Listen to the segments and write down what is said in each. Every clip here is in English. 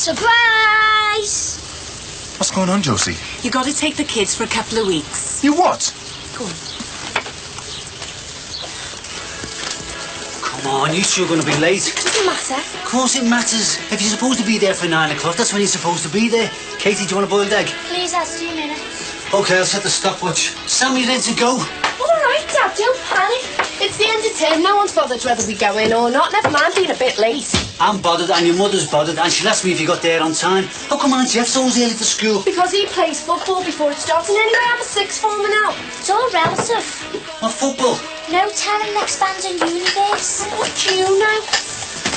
Surprise! What's going on, Josie? You got to take the kids for a couple of weeks. You what? Go on. Come on, you two are going to be late. It doesn't matter. Of course it matters. If you're supposed to be there for 9 o'clock, that's when you're supposed to be there. Katie, do you want a boiled egg? Please, that's 2 minutes. OK, I'll set the stopwatch. Sam, you ready to go? All right, Dad, don't panic. It's the end of term. No one's bothered whether we go in or not. Never mind being a bit late. I'm bothered and your mother's bothered and she'll ask me if you got there on time. How come Aunt Jeff's always early to school? Because he plays football before it starts. And anyway, I'm a sixth former now. It's all relative. What football? No telling the expanding universe. What do you know?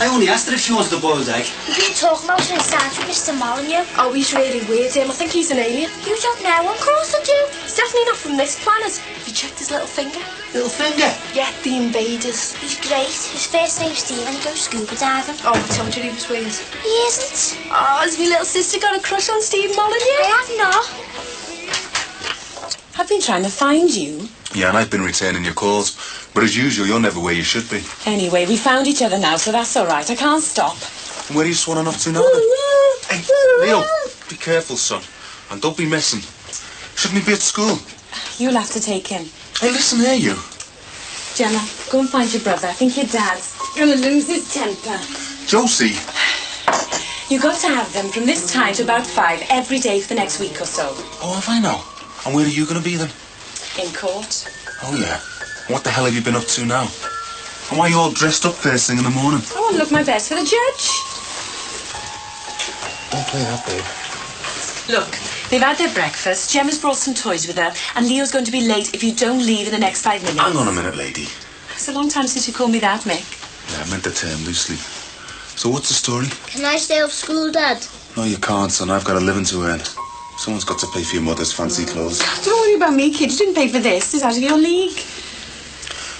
I only asked her if she wanted a boiled egg. You've been talking about it inside with Mr. Molyneux. Oh, he's really weird, him. I think he's an alien. You don't know. Of course I do. He's definitely not from this planet. Have you checked his little finger? Little finger? Yeah, the invaders. He's great. His first name's Steve and he goes scuba diving. Oh, I told you he was weird. He isn't. Oh, has my little sister got a crush on Steve Molyneux? I have not. I've been trying to find you. Yeah, and I've been returning your calls. But as usual, you're never where you should be. Anyway, we found each other now, so that's all right. I can't stop. And where are you swanning off to now, then? Hey, Leo, be careful, son. And don't be messing. Shouldn't he be at school? You'll have to take him. Hey, listen here, you. Gemma, go and find your brother. I think your dad's going to lose his temper. Josie. You've got to have them from this time to about 5 every day for the next week or so. Oh, have I now? And where are you going to be, then? In court. Oh, yeah. What the hell have you been up to now? And why are you all dressed up first thing in the morning? I want to look my best for the judge. Don't play that, babe. Look, they've had their breakfast. Gemma's brought some toys with her. And Leo's going to be late if you don't leave in the next 5 minutes. Hang on a minute, lady. It's a long time since you called me that, Mick. Yeah, I meant the term loosely. So what's the story? Can I stay off school, Dad? No, you can't, son. I've got a living to earn. Someone's got to pay for your mother's fancy clothes. Don't worry about me, kid. You didn't pay for this. It's out of your league.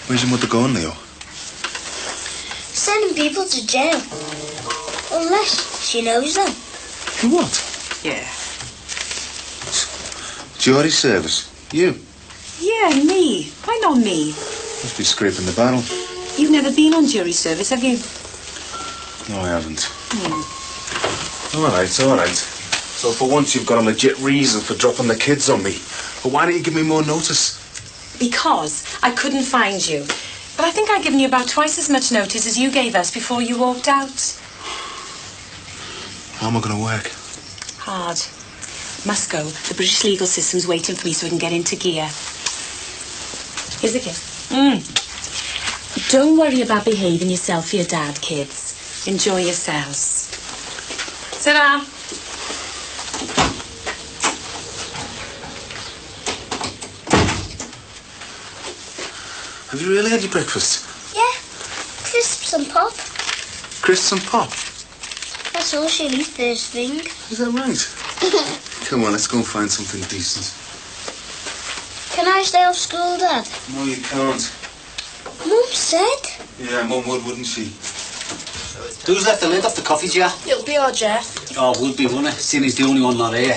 Where's your mother going, Leo? Sending people to jail. Unless she knows them. You what? Yeah. Jury service. You? Yeah, me. Why not me? Must be scraping the barrel. You've never been on jury service, have you? No, I haven't. All right. So for once you've got a legit reason for dropping the kids on me. But why didn't you give me more notice? Because I couldn't find you. But I think I've given you about twice as much notice as you gave us before you walked out. How am I going to work? Hard. Must go. The British legal system's waiting for me so we can get into gear. Here's the kiss. Don't worry about behaving yourself for your dad, kids. Enjoy yourselves. Sit down. Have you really had your breakfast? Yeah. Crisps and pop. Crisps and pop? That's all she'll eat first thing. Is that right? Come on, let's go and find something decent. Can I stay off school, Dad? No, you can't. Mum said. Yeah, Mum would, wouldn't she? Who's left the lid off the coffee jar? It'll be our Jeff. Oh, would be, wouldn't it? Seeing he's the only one not here.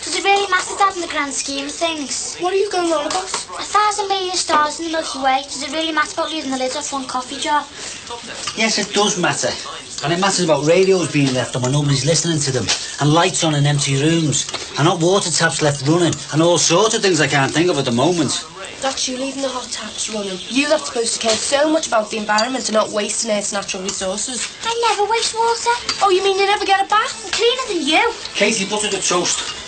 Does it really matter, Dad, in the grand scheme of things? What are you going on about? 1,000 million stars in the Milky Way. Does it really matter about leaving the lid off one coffee jar? Yes, it does matter. And it matters about radios being left on when nobody's listening to them, and lights on in empty rooms, and hot water taps left running, and all sorts of things I can't think of at the moment. That's you leaving the hot taps running. You that's supposed to care so much about the environment and not wasting Earth's natural resources. I never waste water. Oh, you mean you never get a bath? I'm cleaner than you. Katie, butter the toast.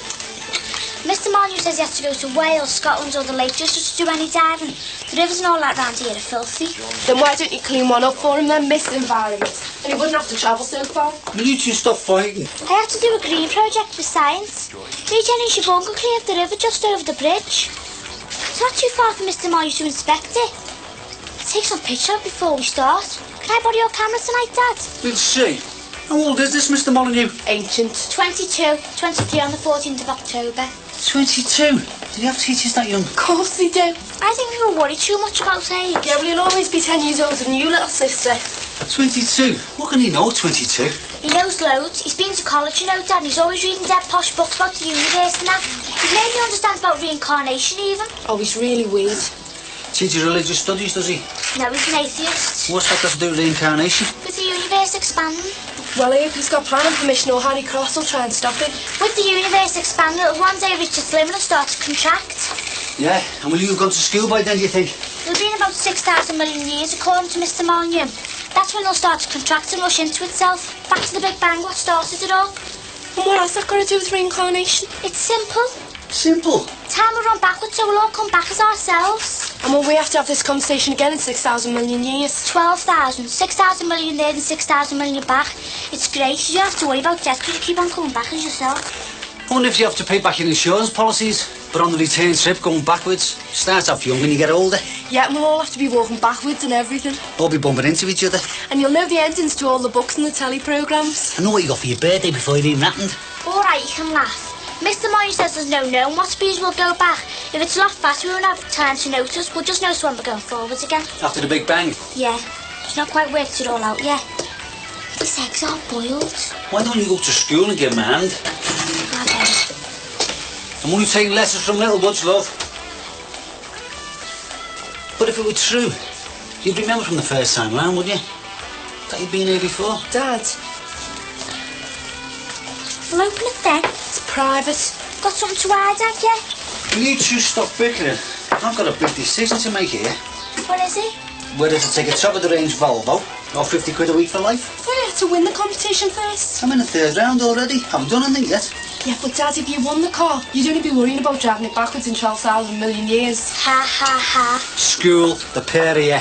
Mr. Molyneux says he has to go to Wales, Scotland or the Lake just to do any diving. The rivers and all that round here are filthy. Then why don't you clean one up for him then, Miss Environment? And he wouldn't have to travel so far. Will you two stop fighting? I had to do a green project for science. Me, Jenny and Siobhan could clean up the river just over the bridge. It's not too far for Mr. Molyneux to inspect it. Let's take some pictures before we start. Can I borrow your camera tonight, Dad? We'll see. How old is this, Mr. Molyneux? Ancient. 22, 23 on the 14th of October. 22. Did you have teachers that young? Of course they do. I think we were worried too much about age. Yeah, well, he'll always be 10 years older than you, little sister. 22? What can he know, 22? He knows loads. He's been to college, you know, Dad, and he's always reading dead posh books about the universe and that. He's made me understand about reincarnation, even. Oh, he's really weird. Teaches religious studies, does he? No, he's an atheist. What's that got to do with reincarnation? With the universe expanding. Well, I hope he's got planning permission or Harry Cross will try and stop it. With the universe expanding, it'll one day reach its limit and start to contract. Yeah, and will you have gone to school by then, do you think? It'll be in about 6,000 million years, according to Mr. Molyneux. That's when it'll start to contract and rush into itself. Back to the Big Bang, what started it all. And what else that got to do with reincarnation? It's simple. Simple. Time will run backwards, so we'll all come back as ourselves. And will we have to have this conversation again in 6,000 million years? 12,000. 6,000 million there and 6,000 million back. It's great. You don't have to worry about death because you keep on coming back as yourself. I wonder if you have to pay back your insurance policies, but on the return trip going backwards. You start off young when you get older. Yeah, and we'll all have to be walking backwards and everything. We'll be bumping into each other. And you'll know the endings to all the books and the telly programmes. I know what you got for your birthday before it even happened. All right, you can laugh. Mr. Molyneux says there's no known what speed we'll go back. If it's a lot faster, we won't have time to notice. We'll just notice when we're going forwards again. After the Big Bang. Yeah, it's not quite worked it all out yet. These eggs are boiled. Why don't you go to school and give him a hand? Okay. I'm only taking lessons from Littlewoods, love. But if it were true, you'd remember from the first time round, wouldn't you? That you'd been here before. Dad, We'll open it then. it's private. Got something to hide, have you? Will you two stop bickering? I've got a big decision to make here. What is it? Whether to take a top-of-the-range Volvo or 50 quid a week for life. Well, you have to win the competition first. I'm in the third round already. Haven't done anything yet. Yeah, but Dad, if you won the car, you'd only be worrying about driving it backwards in 12,000 million years. Ha ha ha. School, the pair of you.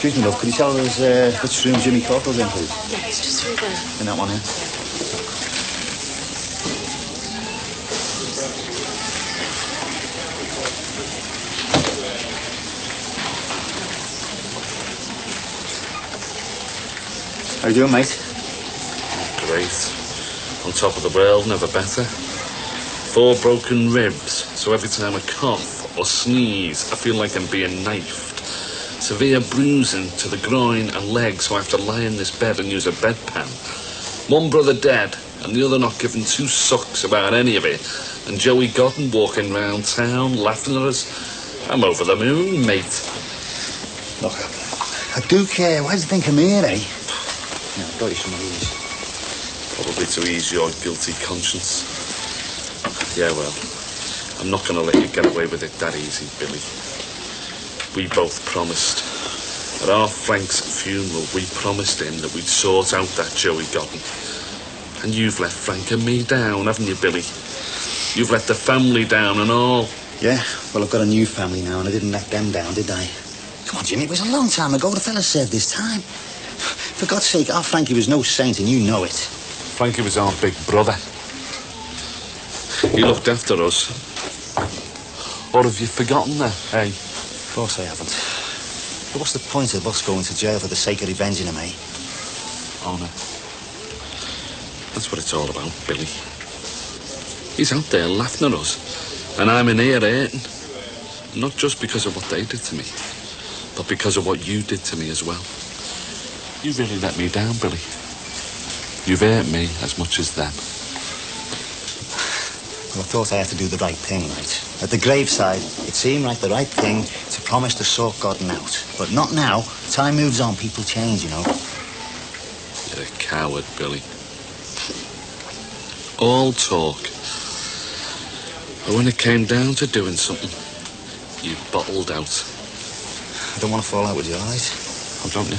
Excuse me, love, could you tell us which room Jimmy Corporal in, please? Yeah, it's just through there. In that one here. How you doing, mate? Great. On top of the world, never better. 4 broken ribs, so every time I cough or sneeze, I feel like I'm being knifed. Severe bruising to the groin and legs, so I have to lie in this bed and use a bedpan. One brother dead, and the other not giving 2 sucks about any of it. And Joey Godden walking round town, laughing at us. I'm over the moon, mate. Look, I do care. Why do you think I'm here, eh? Yeah, I've got you some of these. Probably to ease your guilty conscience. Yeah, well, I'm not going to let you get away with it that easy, Billy. We both promised. At our Frank's funeral, we promised him that we'd sort out that Joey Godden. And you've let Frank and me down, haven't you, Billy? You've let the family down and all. Yeah, well, I've got a new family now, and I didn't let them down, did I? Come on, Jimmy, it was a long time ago. The fella said this time. For God's sake, our Frankie was no saint, and you know it. Frankie was our big brother. He looked after us. Or have you forgotten that, eh? Of course I haven't. But what's the point of us going to jail for the sake of revenging him, eh? Honour. That's what it's all about, Billy. He's out there laughing at us, and I'm in here hurting. Not just because of what they did to me, but because of what you did to me as well. You really let me down, Billy. You've hurt me as much as them. Well, I thought I had to do the right thing, right? At the graveside, it seemed like the right thing to promise to sort Godden out. But not now. Time moves on, people change, you know. You're a coward, Billy. All talk. But when it came down to doing something, you bottled out. I don't want to fall out with you, all right? Oh, don't you?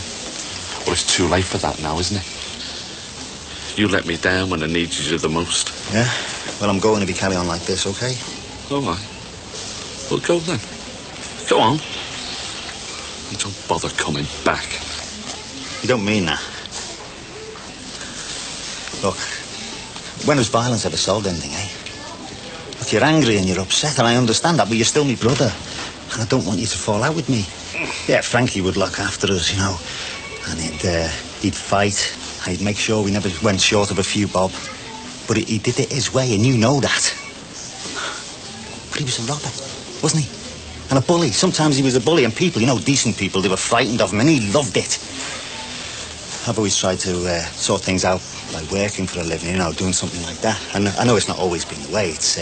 Well, it's too late for that now, isn't it? You let me down when I needed you the most. Yeah? Well, I'm going if you carry on like this, okay? All right. Well, go then. Go on. And don't bother coming back. You don't mean that. Look, when has violence ever solved anything, eh? Look, you're angry and you're upset, and I understand that, but you're still my brother. And I don't want you to fall out with me. Yeah, Frankie would look after us, you know. And he'd fight. He'd make sure we never went short of a few bob. But he did it his way, and you know that. But he was a robber, wasn't he? And a bully. Sometimes he was a bully, and people, you know, decent people, they were frightened of him, and he loved it. I've always tried to sort things out by working for a living, you know, doing something like that. And I know it's not always been the way. It's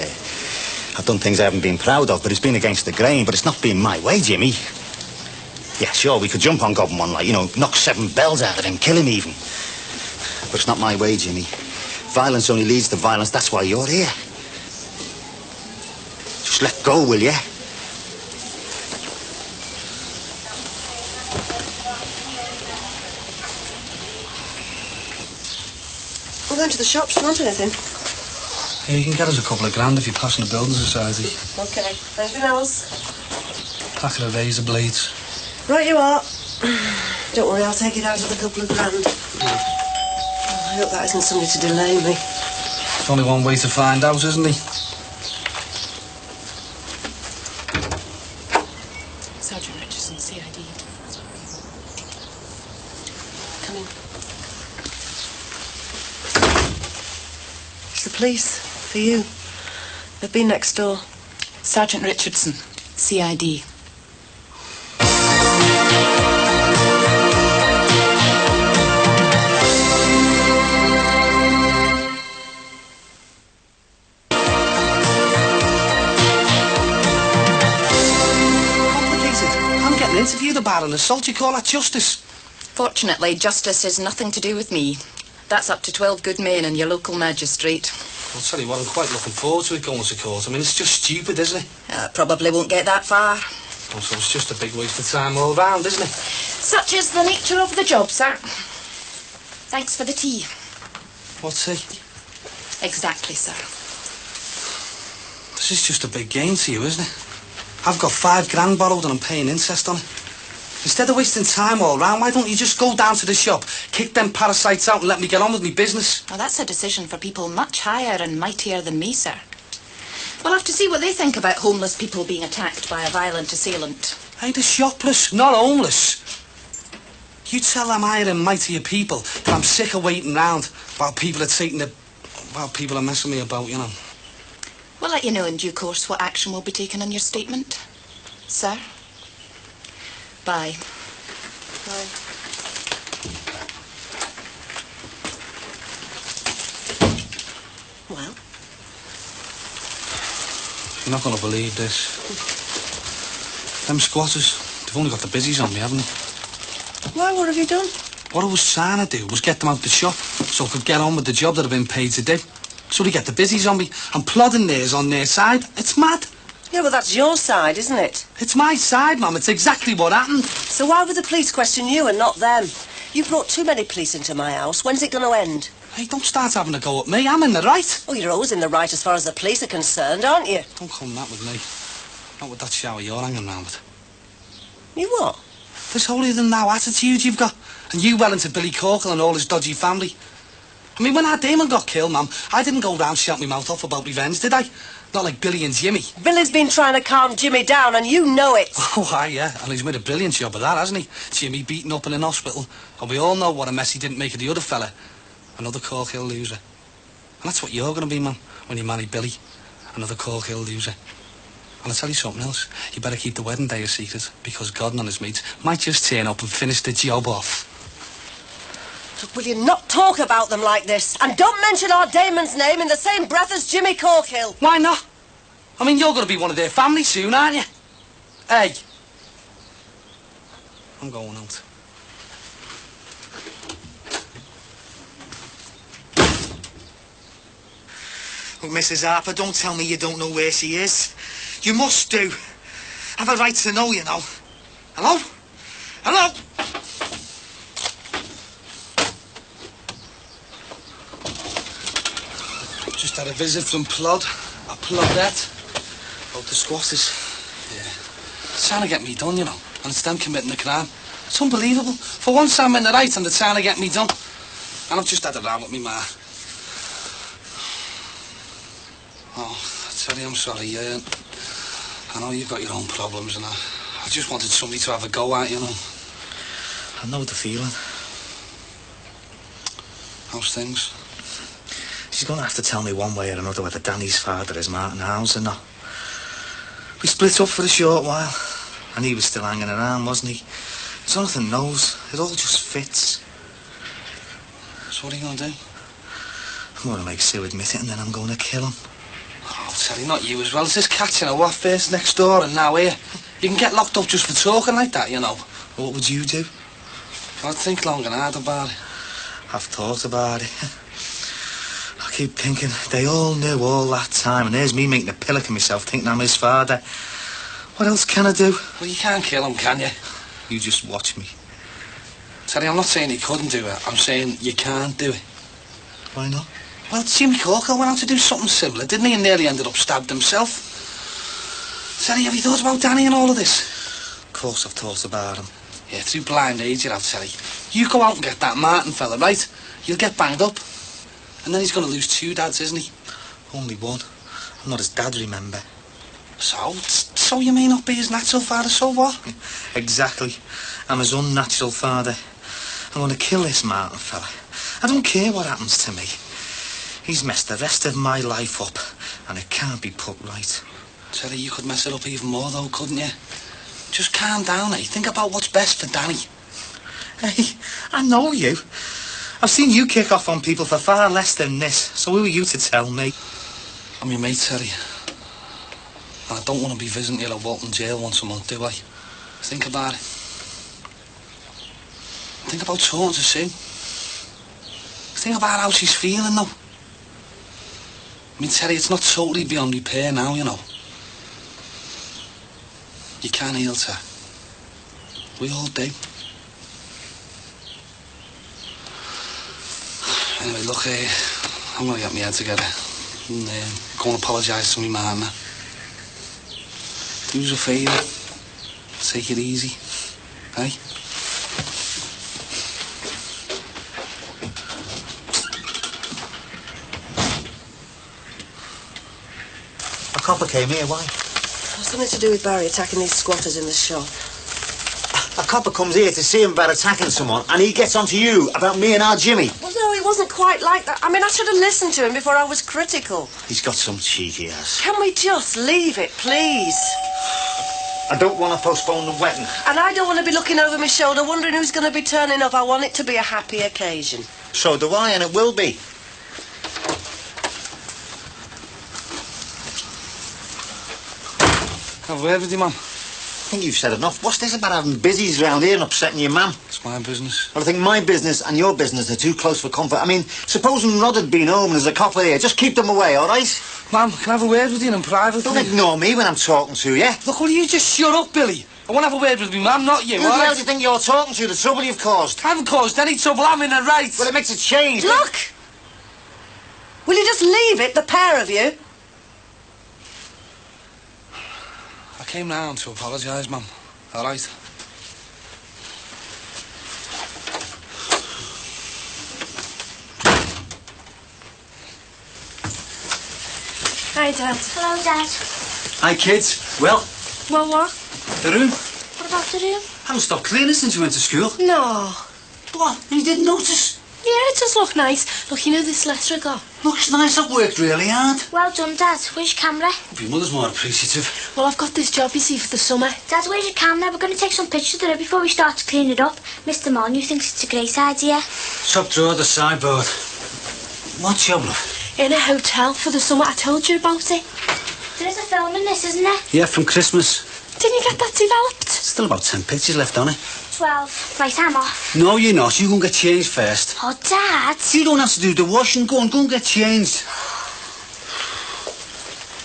I've done things I haven't been proud of, but it's been against the grain. But it's not been my way, Jimmy. Yeah, sure, we could jump on Goblin one, like, you know, knock 7 bells out of him, kill him even. But it's not my way, Jimmy. Violence only leads to violence, that's why you're here. Just let go, will you? We're going to the shops. Do you want anything? Yeah, you can get us a couple of grand if you're passing the building society. Okay. Anything else? Packet of razor blades. Right you are. Don't worry, I'll take it out with a couple of grand. I hope that isn't something to delay me. There's only one way to find out, isn't he? Sergeant Richardson, CID. Come in. It's the police. For you. They've been next door. Sergeant Richardson, CID. Interviewed about an assault, you call that justice? Fortunately, justice has nothing to do with me. That's up to 12 good men and your local magistrate. I'll tell you what, I'm quite looking forward to it going to court. I mean, it's just stupid, isn't it? Probably won't get that far. Also, it's just a big waste of time all round, isn't it? Such is the nature of the job, sir. Thanks for the tea. What's he? Exactly, sir. This is just a big gain to you, isn't it? I've got 5 grand borrowed and I'm paying interest on it. Instead of wasting time all round, why don't you just go down to the shop, kick them parasites out and let me get on with me business? Well, that's a decision for people much higher and mightier than me, sir. We'll have to see what they think about homeless people being attacked by a violent assailant. Hey, they're shopless, not homeless. You tell them higher and mightier people that I'm sick of waiting round while people are people are messing me about, you know. We'll let you know in due course what action will be taken on your statement. Sir? Bye. Bye. Well? You're not going to believe this. Them squatters, they've only got the busies on me, haven't they? Why? What have you done? What I was trying to do was get them out the shop so I could get on with the job that I've been paid to do. So they get the busies on me. I'm plodding theirs on their side. It's mad. Yeah, well, that's your side, isn't it? It's my side, Mum. It's exactly what happened. So why would the police question you and not them? You brought too many police into my house. When's it going to end? Hey, don't start having a go at me. I'm in the right. Oh, you're always in the right as far as the police are concerned, aren't you? Don't come that with me. Not with that shower you're hanging round with. You what? This holier-than-thou attitude you've got. And you well into Billy Corkle and all his dodgy family. I mean, when our Damon got killed, Mum, I didn't go round shouting my mouth off about revenge, did I? Not like Billy and Jimmy. Billy's been trying to calm Jimmy down, and you know it. Oh, aye, yeah. And he's made a brilliant job of that, hasn't he? Jimmy beaten up in an hospital. And we all know what a mess he didn't make of the other fella. Another Corkhill loser. And that's what you're going to be, Mum, when you marry Billy. Another Corkhill loser. And I'll tell you something else. You better keep the wedding day a secret, because Gordon and his mates might just turn up and finish the job off. Look, will you not talk about them like this? And don't mention our Damon's name in the same breath as Jimmy Corkhill. Why not? I mean, you're going to be one of their family soon, aren't you? Hey. I'm going out. Look, Mrs. Harper, don't tell me you don't know where she is. You must do. I've a right to know, you know. Hello? Hello? Just had a visit from Plod. A Plodette. About the squatters. Yeah. It's trying to get me done, you know. And it's them committing the crime. It's unbelievable. For once I'm in the right and they're trying to get me done. And I've just had a row with me ma. Oh, I tell you, I'm sorry. I know you've got your own problems and I just wanted somebody to have a go at, you know. I know the feeling. How's things? She's going to have to tell me one way or another whether Danny's father is Martin Howes or not. We split up for a short while, and he was still hanging around, wasn't he? Jonathan knows. It all just fits. So what are you going to do? I'm going to make Sue admit it, and then I'm going to kill him. Oh, I'll tell you, not you as well. It's this catching a what first next door and now here. You can get locked up just for talking like that, you know. What would you do? I'd think long and hard about it. I've thought about it. I keep thinking they all knew all that time, and there's me making a pillock of myself thinking I'm his father. What else can I do? Well, you can't kill him, can you? You just watch me. Terry, I'm not saying you couldn't do it. I'm saying you can't do it. Why not? Well, Jimmy Corker went out to do something similar, didn't he? And nearly ended up stabbed himself. Terry, have you thought about Danny and all of this? Of course I've thought about him. Yeah, through blind age you have, Terry. You go out and get that Martin fella, right? You'll get banged up. And then he's going to lose 2 dads, isn't he? Only one. I'm not his dad, remember? So you may not be his natural father, so what? Exactly. I'm his unnatural father. I'm going to kill this Martin fella. I don't care what happens to me. He's messed the rest of my life up, and it can't be put right. Terry, you could mess it up even more, though, couldn't you? Just calm down, eh? Think about what's best for Danny. Hey, I know you. I've seen you kick off on people for far less than this, so who are you to tell me? I'm your mate, Terry. And I don't want to be visiting you at Walton Jail once a month, do I? Think about it. Think about talking to Sue. Think about how she's feeling, though. I mean, Terry, it's not totally beyond repair now, you know. You can heal, Ter. We all do. Anyway, look, I'm going to get my head together and go and apologise to me man. Do us a favour. Take it easy. Eh? A copper came here, why? Something to do with Barry attacking these squatters in the shop. A copper comes here to see him about attacking someone, and he gets onto you about me and our Jimmy. Well, no, he wasn't quite like that. I mean, I should have listened to him before I was critical. He's got some cheeky ass. Can we just leave it, please? I don't want to postpone the wedding. And I don't want to be looking over my shoulder wondering who's going to be turning up. I want it to be a happy occasion. So do I, and it will be. Have a word with you, man. I think you've said enough. What's this about having busies round here and upsetting your mum? It's my business. Well, I think my business and your business are too close for comfort. I mean, supposing Rod had been home and there's a copper here, just keep them away, all right? Man, can I have a word with you in private? Don't ignore me when I'm talking to you. Look, will you just shut up, Billy? I want to have a word with me, man, not you. Who the hell do you think you're talking to? The trouble you've caused. I haven't caused any trouble. I'm in the right. Well, it makes a change. Look! Will you just leave it, the pair of you? I came round to apologise, Mum. All right? Hi, Dad. Hello, Dad. Hi, kids. Well, Well, what? the room. What about the room? I haven't stopped cleaning since you went to school. No. What? You didn't notice? Yeah, it does look nice. Look, you know this letter I got? Looks nice. I've worked really hard. Well done, Dad. Where's your camera? Hope your mother's more appreciative. Well, I've got this job, you see, for the summer. Dad, where's your camera? We're going to take some pictures of it before we start to clean it up. Mr. Molyneux thinks it's a great idea. Top drawer, the sideboard. What job, love? In a hotel for the summer. I told you about it. There is a film in this, isn't there? Yeah, from Christmas. Didn't you get that developed? Still about 10 pictures left on it. 12. Right, I'm off. No, you're not. You go and get changed first. Oh, Dad. You don't have to do the washing. Go and get changed.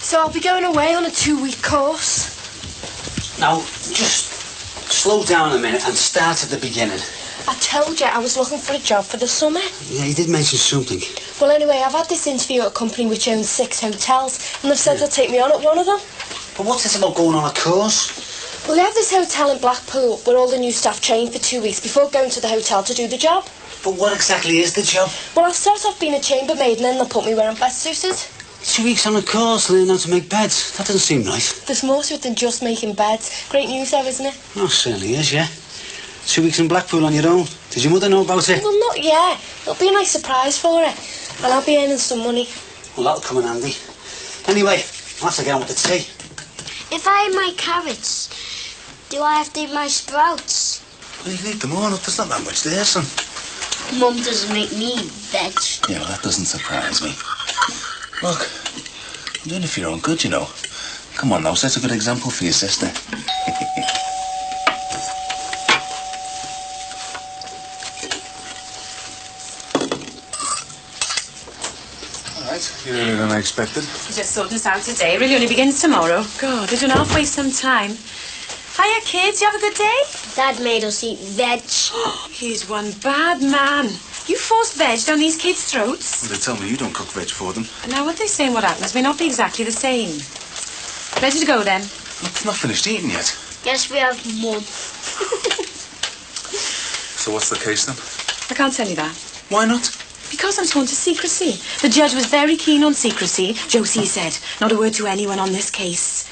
So I'll be going away on a 2-week course. Now, just slow down a minute and start at the beginning. I told you I was looking for a job for the summer. Yeah, you did mention something. Well, anyway, I've had this interview at a company which owns 6 hotels, and they've said they'll take me on at one of them. But what's this about going on a course? Well, they have this hotel in Blackpool where all the new staff train for 2 weeks before going to the hotel to do the job. But what exactly is the job? Well, I'll start off being a chambermaid and then they'll put me where I'm best suited. 2 weeks on a course, learning how to make beds. That doesn't seem right. There's more to it than just making beds. Great news though, isn't it? Oh, certainly is, yeah. 2 weeks in Blackpool on your own. Did your mother know about it? Well, not yet. It'll be a nice surprise for her. And I'll be earning some money. Well, that'll come in handy. Anyway, I'll have to get on with the tea. If I eat my carrots, do I have to eat my sprouts? Well, you can eat them all up. There's not that much there, son. Mum doesn't make me veg. Yeah, well, that doesn't surprise me. Look, I'm doing it for your own good, you know. Come on now, set a good example for your sister. right. You're earlier than I expected. You just sorted us out today. Really only begins tomorrow. God, we're doing halfway some time. Hiya, kids. You have a good day? Dad made us eat veg. He's one bad man. You forced veg down these kids' throats. Well, they tell me you don't cook veg for them. And now what they say and what happens may not be exactly the same. Ready to go then? Look, not finished eating yet. Yes, we have, Mum. So what's the case then? I can't tell you that. Why not? Because I'm sworn to secrecy. The judge was very keen on secrecy. Josie said, not a word to anyone on this case.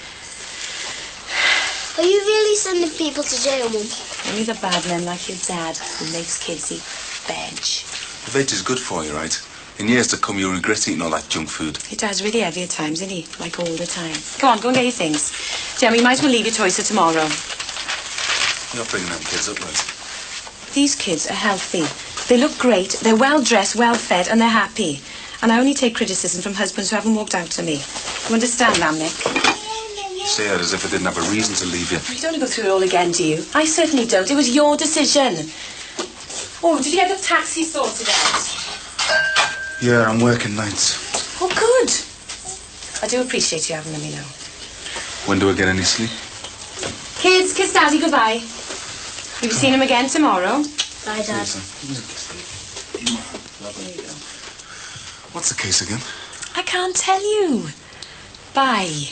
Are you really sending people to jail, Mum? Only the bad men like your dad who makes kids eat veg. Veg is good for you, right? In years to come, you'll regret eating all that junk food. Your dad's really heavy at times, isn't he? Like all the time. Come on, go and get your things. Jem, you might as well leave your toys for tomorrow. You're not bringing them kids up, right? These kids are healthy. They look great, they're well-dressed, well-fed, and they're happy. And I only take criticism from husbands who haven't walked out to me. You understand that, Mick? You say that as if I didn't have a reason to leave you. You don't want to go through it all again, do you? I certainly don't. It was your decision. Oh, did you get the taxi sorted out? Yeah, I'm working nights. Oh, good. I do appreciate you having let me know. When do I get any sleep? Kids, kiss Daddy goodbye. You'll be seeing him again tomorrow. Bye, Dad. What's the case again? I can't tell you. Bye.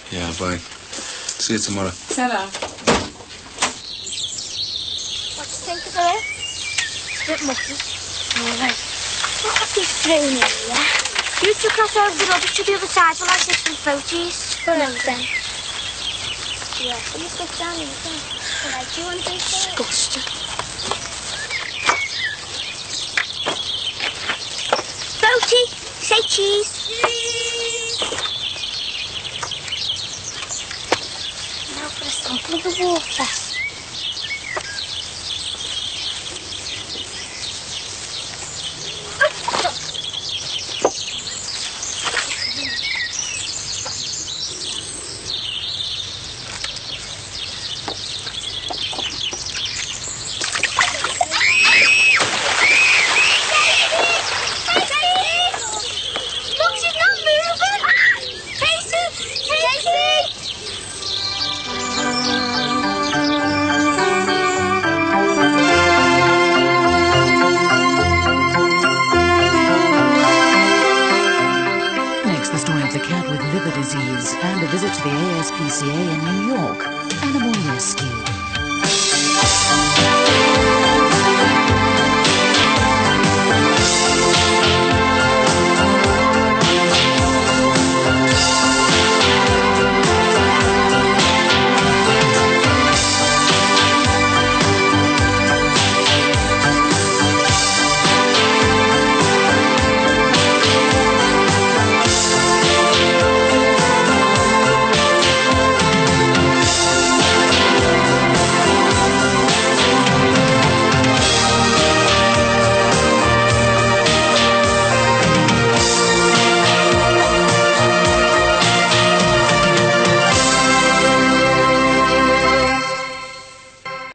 Yeah, bye. See you tomorrow. Ta-ra. What do you think of it? It's a bit mucky. All right. Look at this thrown in here. You two cross over the rubbish to the other side while I get some floaties. Run out then. Yeah, can you sit down in there? Alright, do you want to do so? Disgusting. Floaty, say cheese. Cheese. Now for a sample of the water. Disease and a visit to the ASPCA in New York. Animal rescue.